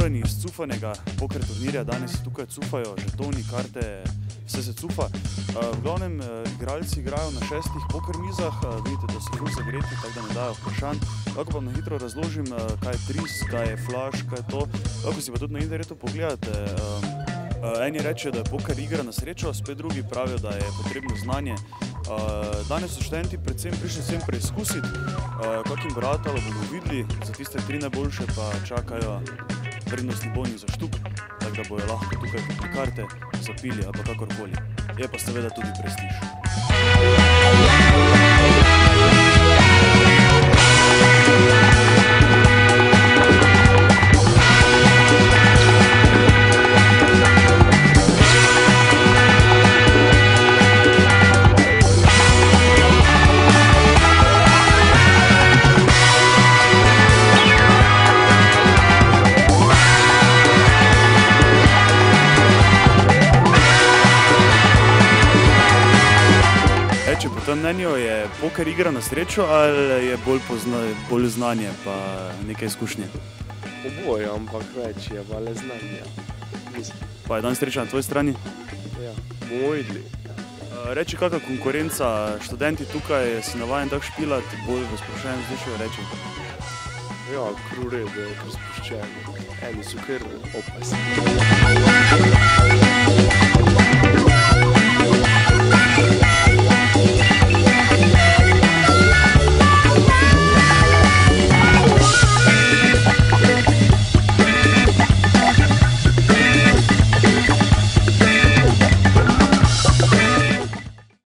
pripravljeni iz cufanega poker turnirja. Danes se tukaj cufajo žetoni, karte, vse se cufa. V glavnem igralci igrajo na 6 poker mizah. Vidite, da so ful zagreti, tako da ne dajo vprašanj. Lahko pa na hitro razložim, kaj je tris, kaj je flash, kaj je to. Lahko si pa tudi na internetu pogledate. Eni rečejo, da je poker igra na srečo, spet drugi pravijo, da je potrebno znanje. Danes so študenti predvsem prišli sem preizkusiti, kakim bratalo bomo videli. Za tiste 3 najboljše pa čakajo vrednostni boni za štuk, tako da bojo lahko tukaj kupili karte, zapili ali pa kakorkoli. Je pa seveda tudi prestiž. Če po tem mnenju je poker igra na srečo ali je bolj znanje pa neke izkušnje? Oboje, ampak več je pa le znanje. Pa je dan sreča na tvoji strani? Ja, bomo videli. Reči, kakva konkurenca, študenti tukaj si navajen tako špilati, bolj v sproščenem vzdušju reči? Ja, kar v redu, kar sproščeni. Eni so kar opasni.